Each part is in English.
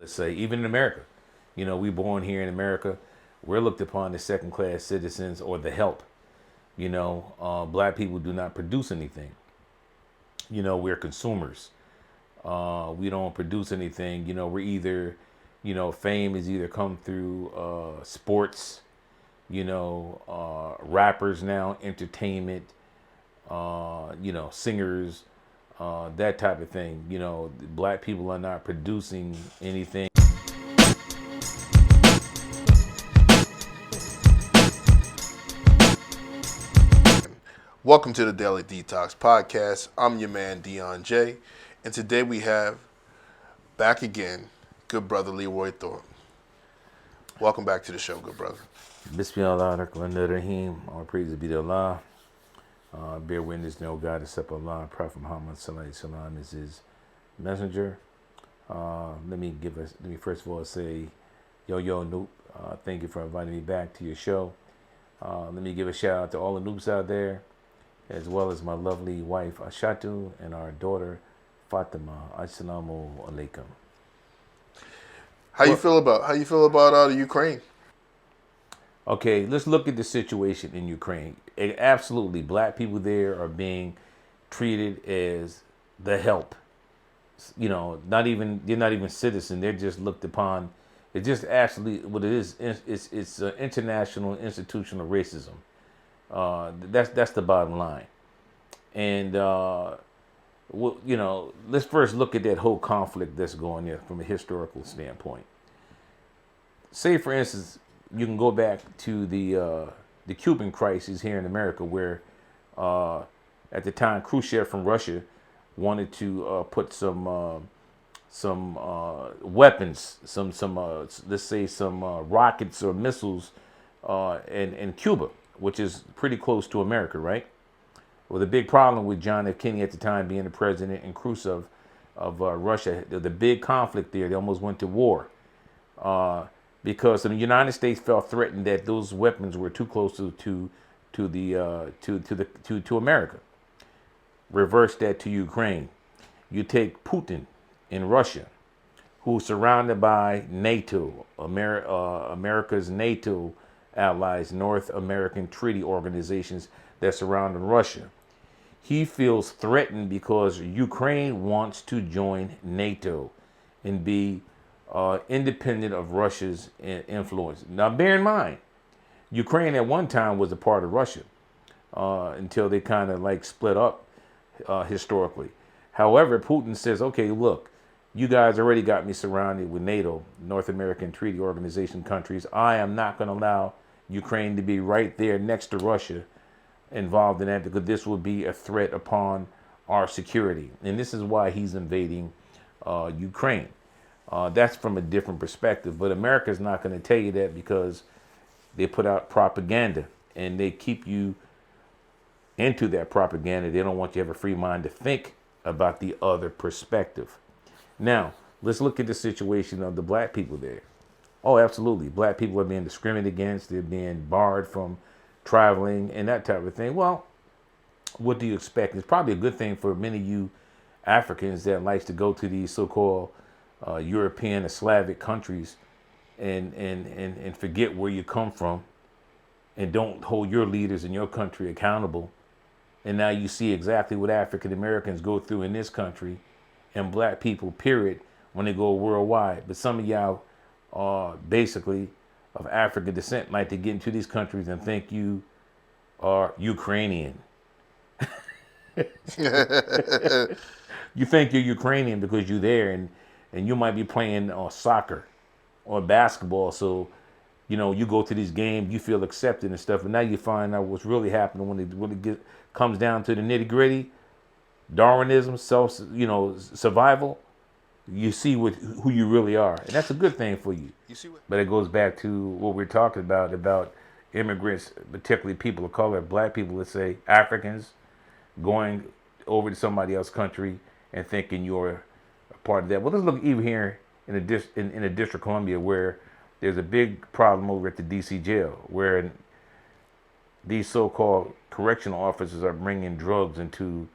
say, even in America. We born here in America. We're looked upon as second-class citizens or the help. Black people do not produce anything. We're consumers. We don't produce anything. We're either, fame is either come through sports, rappers now, entertainment, singers, that type of thing. Black people are not producing anything. Welcome to the Daily Detox Podcast. I'm your man, Dion J. And today we have back again, good brother Leroy Thorpe. Welcome back to the show, good brother. Bismillahirrahmanirrahim. All praise be to Allah. Bear witness, no God except Allah. Prophet Muhammad sallallahu alaihi wasallam is his messenger. Let me first of all say, yo, Noop. Thank you for inviting me back to your show. Let me give a shout out to all the Noops out there, as well as my lovely wife Ashatu and our daughter Fatima. Assalamu alaikum. How you feel about the Ukraine? Okay, let's look at the situation in Ukraine. Absolutely, black people there are being treated as the help. They're not even citizens. They're just looked upon. It's just actually what it is. It's international institutional racism. That's the bottom line. And let's first look at that whole conflict that's going there from a historical standpoint. Say, for instance, you can go back to the Cuban crisis here in America, where at the time Khrushchev from Russia wanted to put some weapons, let's say some rockets or missiles in Cuba, which is pretty close to America, right? Well, the big problem with John F. Kennedy at the time being the president and Khrushchev of Russia, the big conflict there, they almost went to war because the United States felt threatened that those weapons were too close to America. Reverse that to Ukraine. You take Putin in Russia, who's surrounded by NATO, America's NATO allies, North American treaty organizations that surround Russia. He feels threatened because Ukraine wants to join NATO and be independent of Russia's influence. Now, bear in mind, Ukraine at one time was a part of Russia until they kind of like split up historically. However, Putin says, okay, look, you guys already got me surrounded with NATO, North American Treaty Organization countries. I am not going to allow Ukraine to be right there next to Russia involved in that, because this will be a threat upon our security. And this is why he's invading Ukraine. That's from a different perspective. But America's not going to tell you that, because they put out propaganda and they keep you into that propaganda. They don't want you to have a free mind to think about the other perspective. Now, let's look at the situation of the black people there. Oh, absolutely. Black people are being discriminated against. They're being barred from traveling and that type of thing. Well, what do you expect? It's probably a good thing for many of you Africans that likes to go to these so-called European or Slavic countries and forget where you come from and don't hold your leaders in your country accountable. And now you see exactly what African Americans go through in this country, and black people, period, when they go worldwide. But some of y'all are basically of African descent, like to get into these countries and think you are Ukrainian. You think you're Ukrainian because you're there, and you might be playing soccer or basketball. So, you go to these games, you feel accepted and stuff. And now you find out what's really happening when it comes down to the nitty gritty. Darwinism, survival. You see who you really are, and that's a good thing for you. But it goes back to what we're talking about immigrants, particularly people of color, black people, let's say Africans, going over to somebody else's country and thinking you're a part of that. Well, let's look even here in the District of Columbia, where there's a big problem over at the DC jail, where these so-called correctional officers are bringing drugs into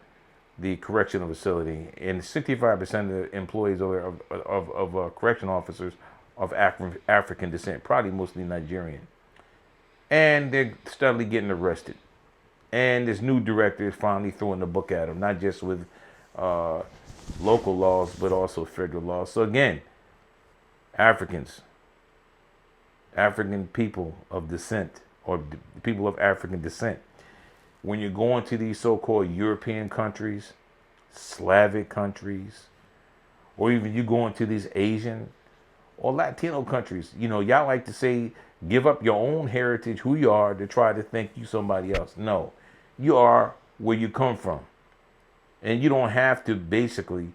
the correctional facility, and 65% of the employees of correction officers of African descent, probably mostly Nigerian, and they're steadily getting arrested. And this new director is finally throwing the book at them, not just with uh, local laws, but also federal laws. So again, Africans, African people of descent, or people of African descent, when you're going to these so-called European countries, Slavic countries, or even you go into these Asian or Latino countries, y'all like to say, give up your own heritage, who you are, to try to think you somebody else. No, you are where you come from. And you don't have to basically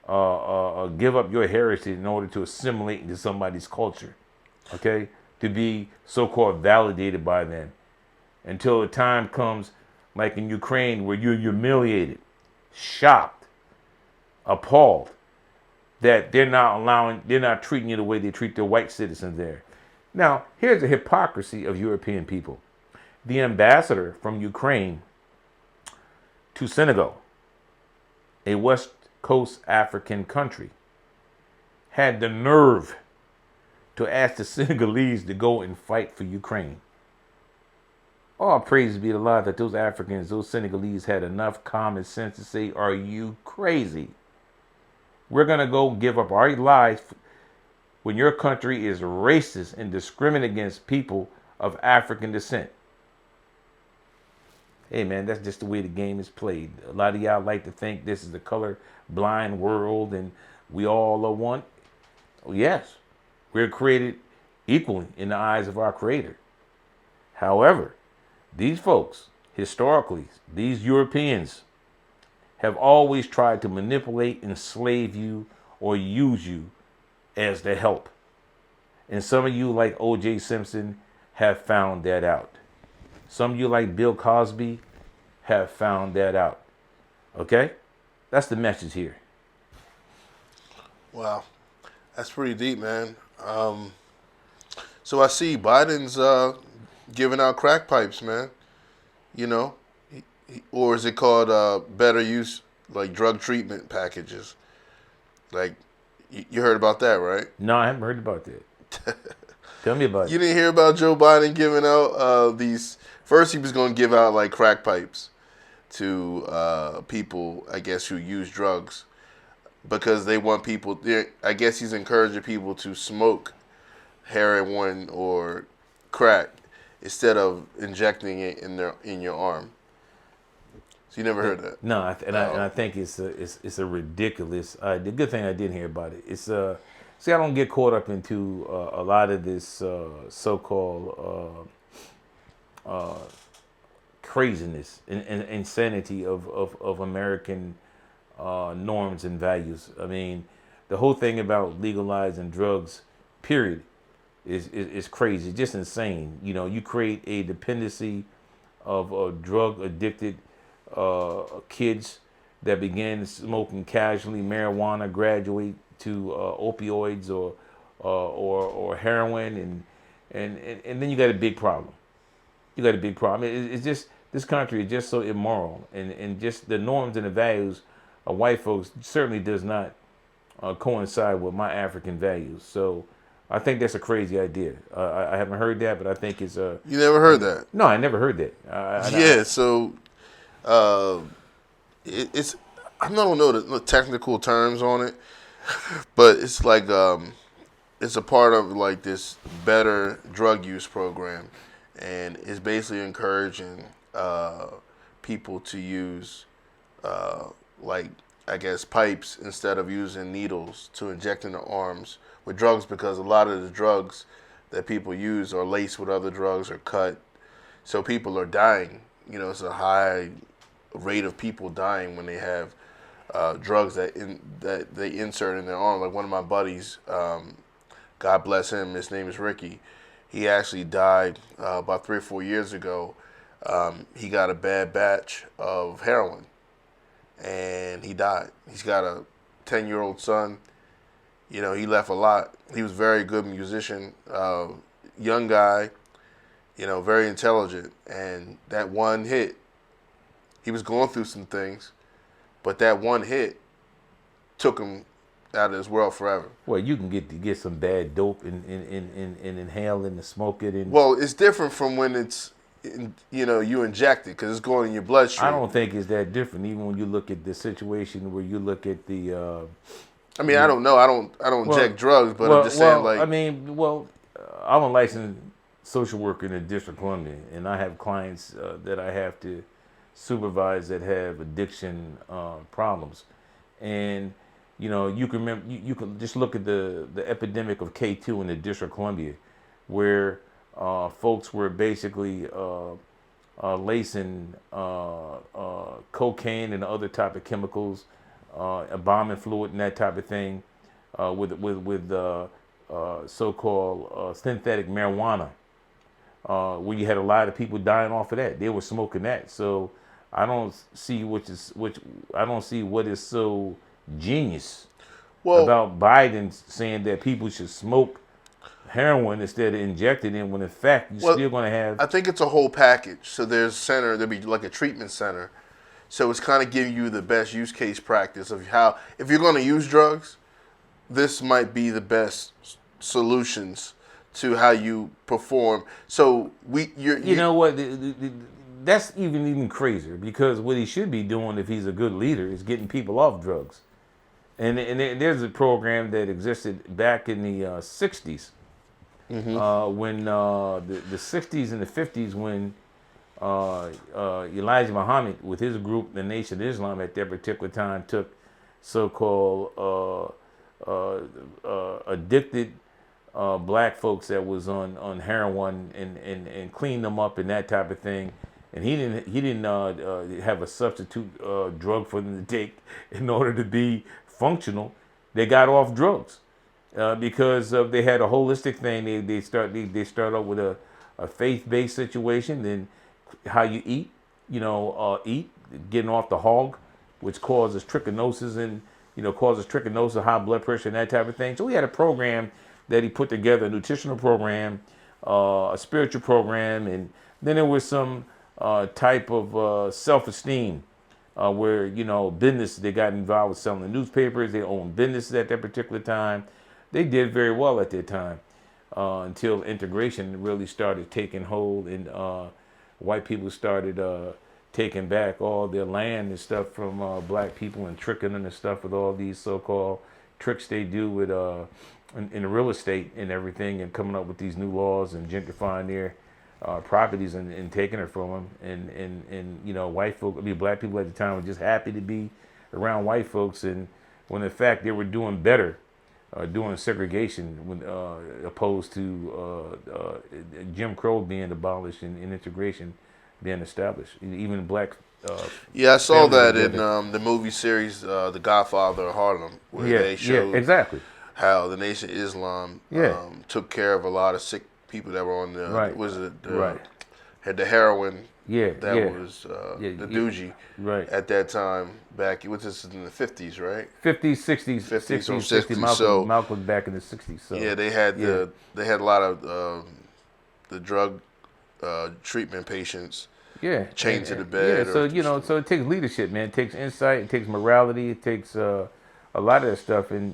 give up your heritage in order to assimilate into somebody's culture, okay? To be so-called validated by them. Until the time comes, like in Ukraine, where you're humiliated, shocked, appalled, that they're not treating you the way they treat their white citizens there. Now, here's the hypocrisy of European people. The ambassador from Ukraine to Senegal, a West Coast African country, had the nerve to ask the Senegalese to go and fight for Ukraine. All praise be to Allah that those Africans, those Senegalese, had enough common sense to say, are you crazy? We're going to go give up our lives when your country is racist and discriminate against people of African descent. Hey man, that's just the way the game is played. A lot of y'all like to think this is a color blind world and we all are one. Yes, we're created equally in the eyes of our Creator. However, these folks, historically, these Europeans, have always tried to manipulate, enslave you, or use you as their help. And some of you, like O.J. Simpson, have found that out. Some of you, like Bill Cosby, have found that out. Okay? That's the message here. Wow, that's pretty deep, man. So I see Biden's giving out crack pipes, man. You know, or is it called better use, like drug treatment packages? Like, you heard about that, right? No, I haven't heard about that. Tell me about You it. didn't hear about Joe Biden giving out these. First, he was going to give out like crack pipes to people, I guess, who use drugs because they want people. I guess he's encouraging people to smoke heroin or crack instead of injecting it in your arm. So you never heard that? No, and I think it's a ridiculous. The good thing I didn't hear about it. It's see, I don't get caught up into a lot of this so-called craziness and insanity of American norms and values. I mean, the whole thing about legalizing drugs, period, is crazy, just insane. You create a dependency of drug addicted kids that begin smoking casually marijuana, graduate to opioids or heroin, and then you got a big problem. You got a big problem. It's just this country is just so immoral, and just the norms and the values of white folks certainly does not coincide with my African values. So I think that's a crazy idea. I haven't heard that, but I think it's a. You never heard that? No, I never heard that. Yeah. So uh, it's I don't know the technical terms on it, but it's like it's a part of like this better drug use program, and it's basically encouraging people to use like I guess pipes instead of using needles to inject in their arms with drugs because a lot of the drugs that people use are laced with other drugs or cut, so people are dying. It's a high rate of people dying when they have drugs that they insert in their arm. Like one of my buddies, God bless him, his name is Ricky. He actually died about 3 or 4 years ago. He got a bad batch of heroin, and he died. He's got a 10-year-old son. He left a lot. He was a very good musician, young guy, very intelligent. And that one hit, he was going through some things, but that one hit took him out of this world forever. Well, you can get some bad dope and inhale it and smoke it, and Well, it's different from when it's you inject it because it's going in your I bloodstream. don't think it's that different. Even when you look at the situation where you look at the I mean, I don't know. I don't well, inject drugs, but I'm just saying I like mean, I'm a licensed social worker in the District of Columbia, and I have clients that I have to supervise that have addiction problems, and you can remember you can just look at the epidemic of K2 in the District of Columbia, where folks were basically lacing cocaine and other type of chemicals, embalming fluid and that type of thing, with so-called synthetic marijuana, where you had a lot of people dying off of that. They were smoking that. So I don't see I don't see what is so genius well, about Biden saying that people should smoke heroin instead of injecting it, when in fact you're well, still going to have. I think it's a whole package. So there'll be like a treatment center. So it's kind of giving you the best use case practice of how if you're going to use drugs, this might be the best solutions to how you perform. So You know what? That's even crazier, because what he should be doing if he's a good leader is getting people off drugs. And there's a program that existed back in the '60s, when the '60s and the '50s, when Elijah Muhammad with his group, the Nation of Islam, at that particular time took so-called addicted black folks that was on heroin, and cleaned them up and that type of thing. And he didn't have a substitute drug for them to take in order to be functional. They got off drugs because they had a holistic thing. They start out with a faith-based situation, then how you eat, getting off the hog, which causes trichinosis, and high blood pressure and that type of thing. So we had a program that he put together, a nutritional program, a spiritual program, and then there was some type of self-esteem, where business, they got involved with selling the newspapers. They owned businesses at that particular time. They did very well at that time, until integration really started taking hold, and white people started taking back all their land and stuff from black people, and tricking them and stuff with all these so-called tricks they do with in real estate and everything, and coming up with these new laws and gentrifying their properties, and taking it from them. And white folk, black people at the time were just happy to be around white folks, and when in fact they were doing better, doing segregation, when opposed to Jim Crow being abolished, and integration being established. Even black. Yeah, I saw families that together. in the movie series The Godfather of Harlem, where Yeah, they yeah, showed exactly. how the Nation of Islam Yeah. took care of a lot of sick people that were on the Right. Right. had the heroin Yeah, that yeah. was Yeah, the yeah. doogie Right. at that time back. It was this in the 50s, right? 50s, 60s, 50s or 60s, 60s. 60s. So Malcolm back in the 60s. So yeah, they had yeah. they had a lot of the drug treatment patients Yeah, chained to the bed. yeah. So or, so it takes leadership, man. It takes insight. It takes morality. It takes a lot of that stuff. And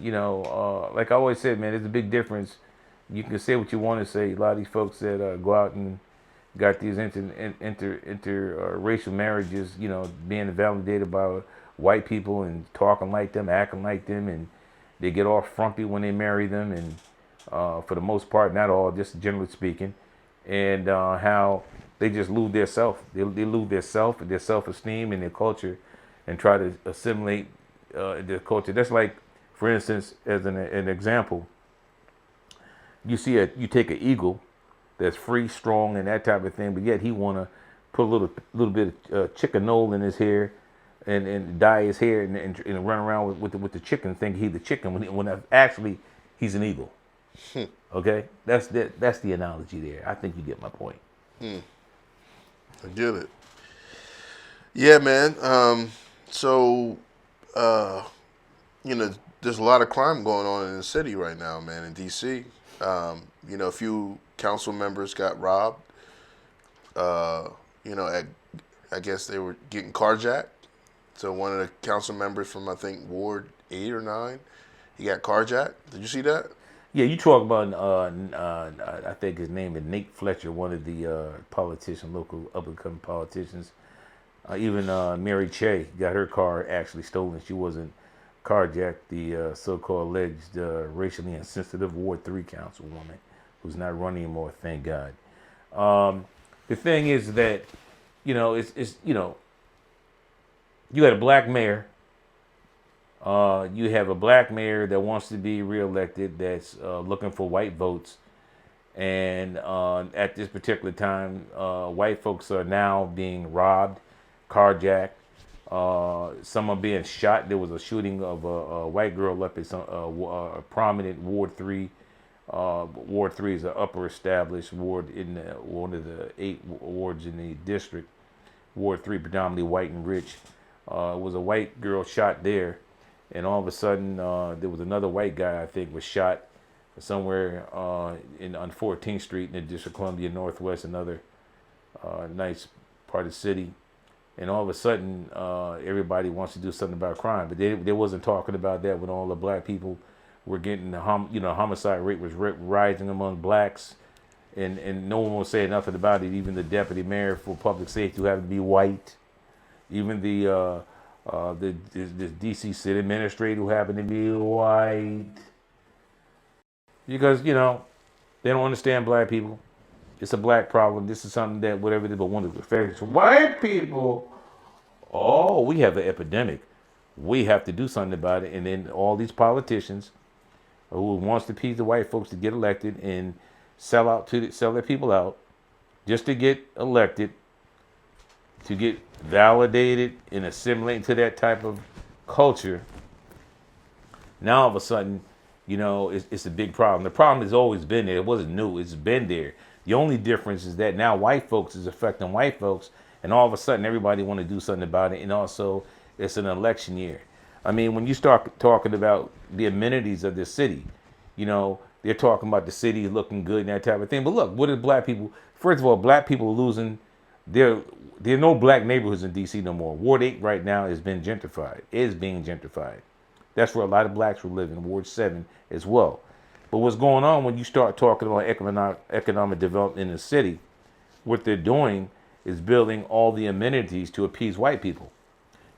like I always said, man, there's a big difference. You can say what you want to say. A lot of these folks that go out and got these racial marriages, being validated by white people and talking like them, acting like them, and they get all frumpy when they marry them, and for the most part, not all, just generally speaking, and how they just lose their self. They lose their self-esteem, and their culture, and try to assimilate their culture. That's like, for instance, as an example, you take an eagle that's free, strong, and that type of thing, but yet he want to put a little bit of chicken-nole in his hair, and dye his hair, and run around with the chicken, think he's the chicken, when actually he's an eagle. Okay, that's the analogy there. I think you get my point. I get it. Yeah, man. So, there's a lot of crime going on in the city right now, man, in D.C. A few council members got robbed. I guess they were getting carjacked. So one of the council members from I think Ward 8 or 9, he got carjacked. Did you see that? Yeah, you talk about, I think his name is Nate Fletcher, one of the politicians, local up and coming politicians. Even Mary Che got her car actually stolen. She wasn't carjacked. The so-called alleged racially insensitive Ward 3 councilwoman, who's not running anymore, thank God. The thing is that, it's you got a black mayor. You have a black mayor that wants to be reelected, that's looking for white votes. And at this particular time, white folks are now being robbed, carjacked. Some are being shot. There was a shooting of a white girl up at a prominent Ward 3. Ward 3 is an upper established ward in one of the 8 wards in the district. Ward 3, predominantly white and rich. Was a white girl shot there. And all of a sudden, there was another white guy, I think, was shot somewhere on 14th Street in the District of Columbia Northwest, another nice part of the city. And all of a sudden, everybody wants to do something about crime, but they wasn't talking about that when all the black people were getting the homicide rate was rising among blacks, and no one was saying nothing about it. Even the deputy mayor for public safety, who happened to be white, even the DC city administrator, who happened to be white, because they don't understand black people. It's a black problem. This is something that whatever it is, but one of the affects white people. Oh, we have an epidemic. We have to do something about it. And then all these politicians who wants to appease the white folks to get elected and sell their people out just to get elected, to get validated and assimilate into that type of culture. Now all of a sudden, it's a big problem. The problem has always been there. It wasn't new. It's been there. The only difference is that now white folks is affecting white folks, and all of a sudden everybody want to do something about it. And also, it's an election year. I mean, when you start talking about the amenities of the city, they're talking about the city looking good and that type of thing. But look, what is black people? First of all, black people are losing. There are no black neighborhoods in D.C. no more. Ward 8 right now has been gentrified. It is being gentrified. That's where a lot of blacks were living. Ward 7 as well. But what's going on when you start talking about economic development in the city, what they're doing is building all the amenities to appease white people.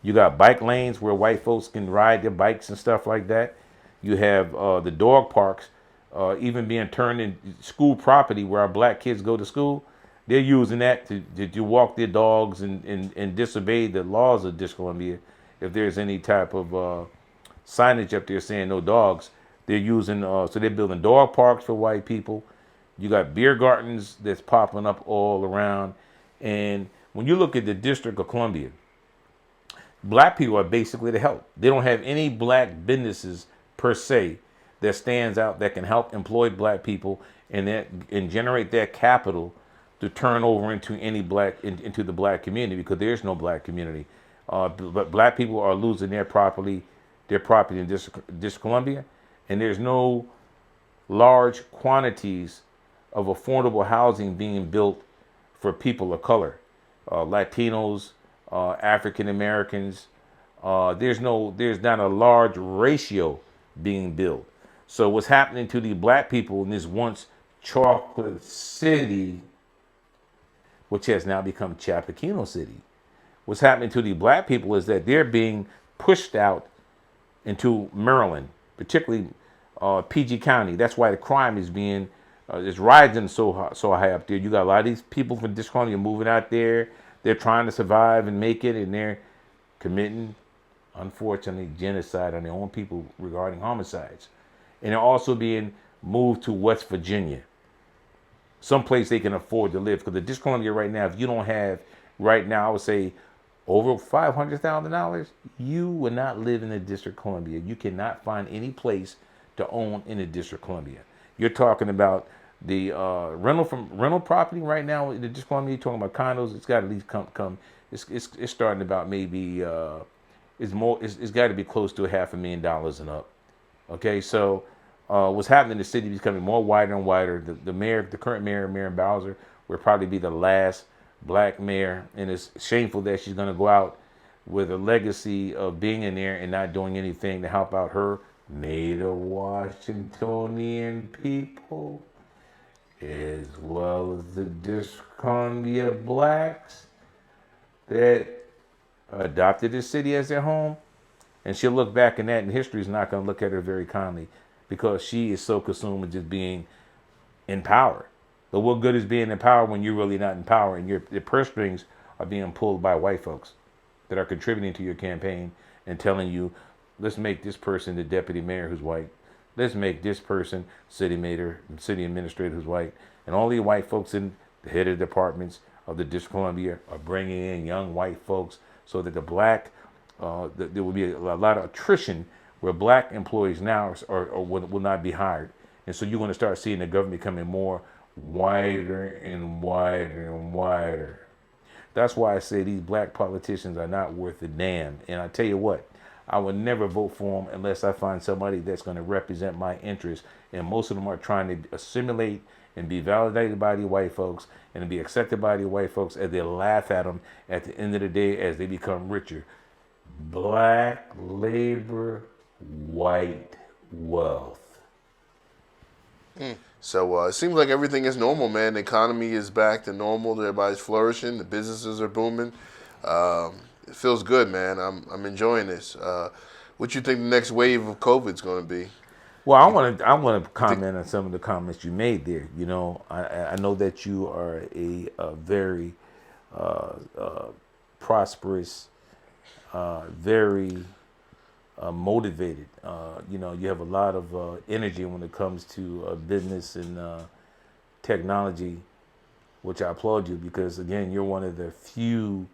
You got bike lanes where white folks can ride their bikes and stuff like that. You have the dog parks even being turned into school property where our black kids go to school. They're using that to walk their dogs and disobey the laws of District of Columbia. If there's any type of signage up there saying no dogs, they're using, so they're building dog parks for white people. You got beer gardens that's popping up all around. And when you look at the District of Columbia, black people are basically the help. They don't have any black businesses per se that stands out that can help employ black people and generate that capital to turn over into into the black community, because there's no black community. But black people are losing their property in District of Columbia, and there's no large quantities of affordable housing being built for people of color, Latinos, African Americans. There's not a large ratio being built. So what's happening to the black people in this once chocolate city, which has now become Chapakino City, what's happening to the black people is that they're being pushed out into Maryland, particularly PG County. That's why the crime is rising so high up there. You got a lot of these people from District of Columbia moving out there. They're trying to survive and make it, and they're committing, unfortunately, genocide on their own people regarding homicides. And they're also being moved to West Virginia, someplace they can afford to live. Because the District of Columbia right now, if you don't have, right now, I would say, over $500,000, you will not live in the District of Columbia. You cannot find any place to own in the District of Columbia. You're talking about the rental property right now in the District of Columbia. You're talking about condos. It's got to at least come. It's starting about maybe it's got to be close to $500,000 and up. Okay, so what's happening in the city is becoming more wider and wider. The current mayor, Marion Bowser, will probably be the last black mayor, and it's shameful that she's going to go out with a legacy of being in there and not doing anything to help out her native Washingtonian people, as well as the District of Columbia blacks that adopted this city as their home. And she'll look back in that, and history is not going to look at her very kindly because she is so consumed with just being in power. But what good is being in power when you're really not in power and your purse strings are being pulled by white folks that are contributing to your campaign and telling you, let's make this person the deputy mayor who's white. Let's make this person city mayor, city administrator who's white. And all these white folks in the head of departments of the District of Columbia are bringing in young white folks so that the black, there will be a lot of attrition where black employees now will not be hired. And so you're going to start seeing the government becoming more wider and wider and wider. That's why I say these black politicians are not worth a damn. And I tell you what, I would never vote for them unless I find somebody that's going to represent my interests. And most of them are trying to assimilate and be validated by the white folks and to be accepted by the white folks as they laugh at them at the end of the day as they become richer. Black labor, white wealth. So it seems like everything is normal, man. The economy is back to normal. Everybody's flourishing. The businesses are booming. It feels good, man. I'm enjoying this. What you think the next wave of COVID is going to be? Well, I want to comment on some of the comments you made there. You know, I know that you are a very prosperous, very motivated. You know, you have a lot of energy when it comes to business and technology, which I applaud you because, again, you're one of the few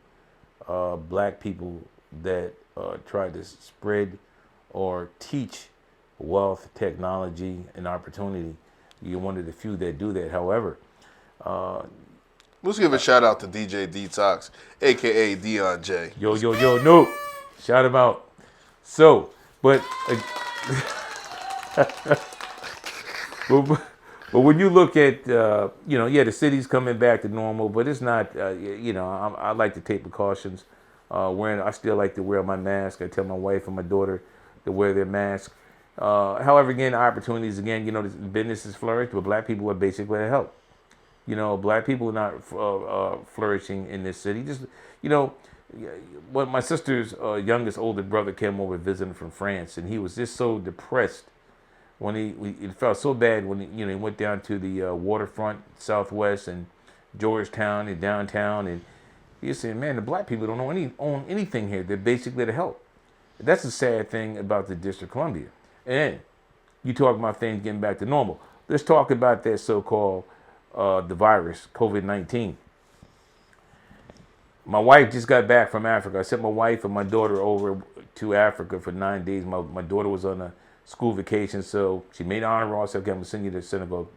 black people that try to spread or teach wealth, technology, and opportunity. You're one of the few that do that. However, let's give a shout out to DJ Detox, aka Dion J. Yo, no, shout him out. So, but when you look at, you know, yeah, the city's coming back to normal, but it's not, you know, I like to take precautions. I still like to wear my mask. I tell my wife and my daughter to wear their mask. However, again, opportunities, again, you know, the businesses flourish, but black people are basically to help. You know, black people are not flourishing in this city. Just, you know, when my sister's youngest older brother came over visiting from France, and he was just so depressed when he felt so bad when he went down to the waterfront, Southwest, and Georgetown and downtown, and he was saying, man, the black people don't own anything here. They're basically to help. That's the sad thing about the District of Columbia. And you talk about things getting back to normal. Let's talk about that so-called the virus, COVID-19. My wife just got back from Africa. I sent my wife and my daughter over to Africa for 9 days. My daughter was on a school vacation, so she made honor roll. I said, okay, I'm going to send you to Senegal,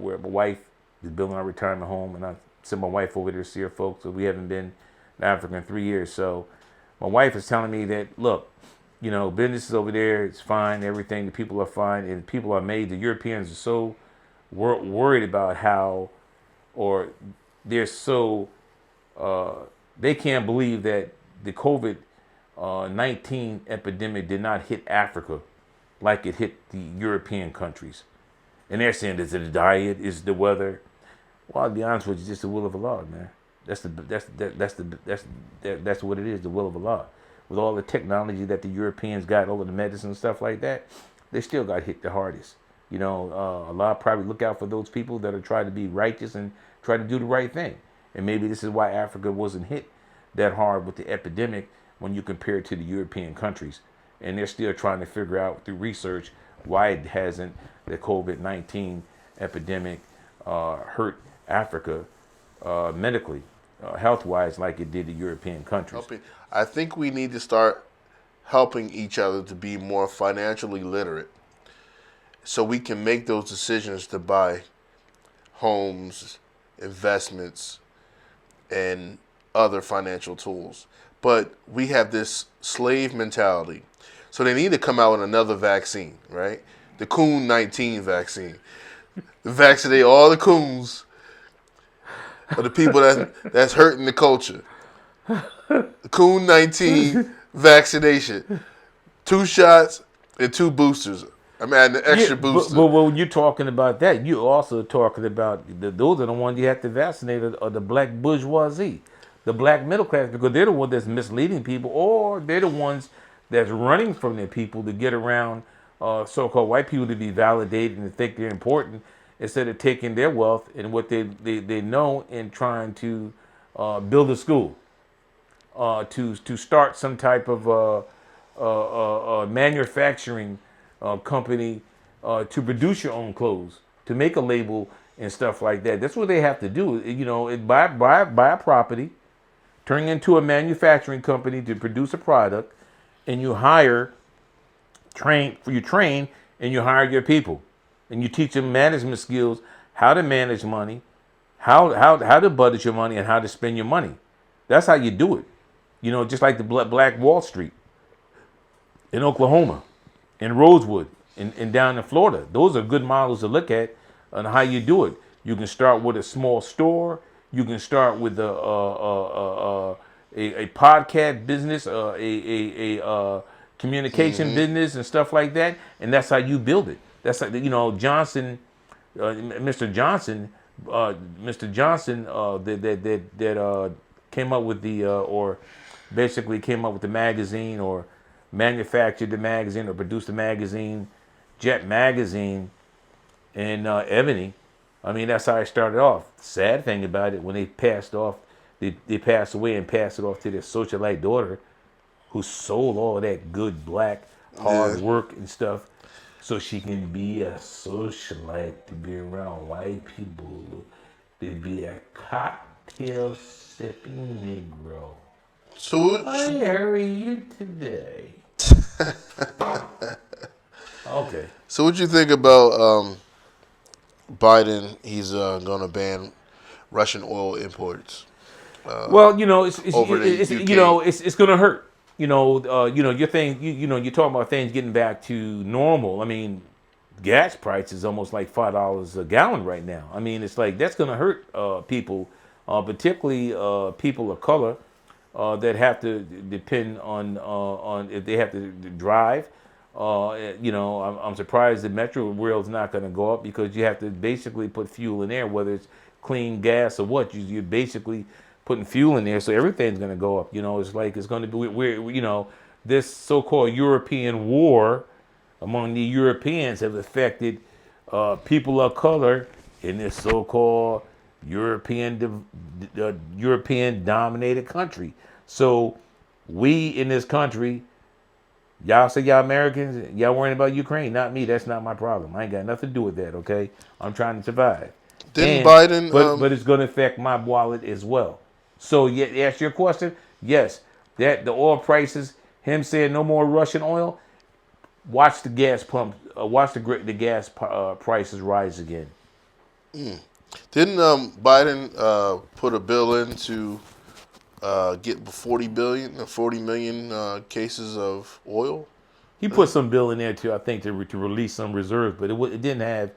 where my wife is building our retirement home, and I sent my wife over there to see her folks. So we haven't been in Africa in 3 years. So my wife is telling me that, look, you know, business is over there, it's fine, everything, the people are fine, and people are made. The Europeans are so worried about how, or they're so, they can't believe that the COVID-19 epidemic did not hit Africa like it hit the European countries. And they're saying, is it the diet, is it the weather? Well, I'll be honest with you, it's just the will of Allah, man. That's what it is, the will of Allah. With all the technology that the Europeans got, all of the medicine and stuff like that, they still got hit the hardest. You know, Allah probably look out for those people that are trying to be righteous and try to do the right thing. And maybe this is why Africa wasn't hit that hard with the epidemic when you compare it to the European countries. And they're still trying to figure out through research why it hasn't, the COVID-19 epidemic, hurt Africa medically, health-wise, like it did the European countries. I think we need to start helping each other to be more financially literate so we can make those decisions to buy homes, investments, and other financial tools. But we have this slave mentality. So they need to come out with another vaccine, right? The Coon-19 vaccine. Vaccinate all the coons of the people that's hurting the culture. Coon 19 vaccination. 2 shots and 2 boosters. I mean, and the Yeah, extra but booster. when you're talking about that, you're also talking about those are the ones you have to vaccinate are the black bourgeoisie, the black middle class, because they're the ones that's misleading people, or they're the ones that's running from their people to get around so-called white people to be validated and think they're important instead of taking their wealth and what they know and trying to build a school, to start some type of manufacturing company to produce your own clothes, to make a label and stuff like that. That's what they have to do. You know, buy a property, turn into a manufacturing company to produce a product, and you train and you hire your people, and you teach them management skills, how to manage money, how to budget your money, and how to spend your money. That's how you do it. You know, just like the Black Wall Street in Oklahoma, in Rosewood, and down in Florida. Those are good models to look at on how you do it. You can start with a small store. You can start with a podcast business, communication business, and stuff like that. And that's how you build it. That's like Johnson, Mr. Johnson, Mr. Johnson, that came up with or basically came up with the magazine or manufactured the magazine or produced the magazine, Jet Magazine, in Ebony. I mean, that's how I started off. Sad thing about it, when they passed off, they passed away and passed it off to their socialite daughter, who sold all of that good black hard Yeah. work and stuff, so she can be a socialite, to be around white people, to be a cocktail sipping Negro. So, I hurry you today. Okay. so what you think about Biden? He's going to ban Russian oil imports Well, over the UK. it's gonna hurt. Your thing. You're talking about things getting back to normal. I mean, gas price is almost like $5 a gallon right now. I mean, it's like that's gonna hurt people, particularly people of color that have to depend on if they have to drive. I'm surprised the metro rail's not going to go up, because you have to basically put fuel in there, whether it's clean gas or what. You're basically putting fuel in there, so everything's going to go up. It's like it's going to be this so-called European war among the Europeans have affected people of color in this so-called European dominated country. So we in this country, y'all say y'all Americans, y'all worrying about Ukraine, not me. That's not my problem. I ain't got nothing to do with that. Okay, I'm trying to survive, Didn't and Biden? but it's going to affect my wallet as well. So yeah, to answer your question, yes, that the oil prices, him saying no more Russian oil. Watch the gas pump. Watch the gas prices rise again. Didn't Biden put a bill in to get 40 million cases of oil? He put some bill in there too, I think, to release some reserves, but it didn't have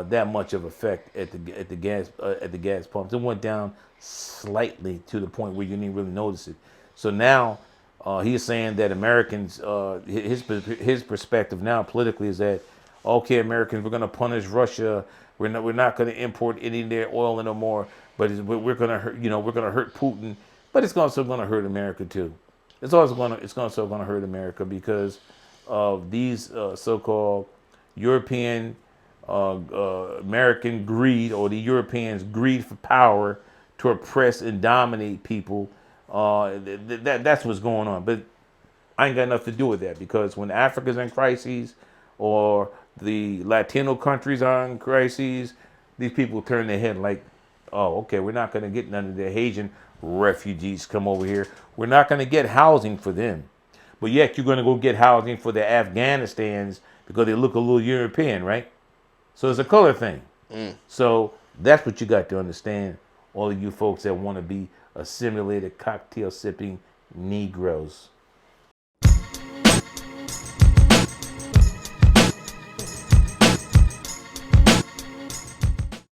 that much of effect at the gas pumps. It went down slightly to the point where you didn't really notice it. So now he's saying that Americans, his perspective now politically is that, okay, Americans, we're going to punish Russia. We're not going to import any of their oil no more. But we're going to hurt, we're going to hurt Putin. But it's also going to hurt America too. It's also going to hurt America because of these so-called European American greed, or the Europeans' greed for power to oppress and dominate people. That's what's going on. But I ain't got nothing to do with that, because when Africa's in crises or the Latino countries are in crises, these people turn their head like, oh, okay, we're not going to get none of the Haitian refugees come over here. We're not going to get housing for them. But yet you're going to go get housing for the Afghanistans because they look a little European, right? So it's a color thing. So that's what you got to understand, all of you folks that want to be assimilated, cocktail sipping Negroes.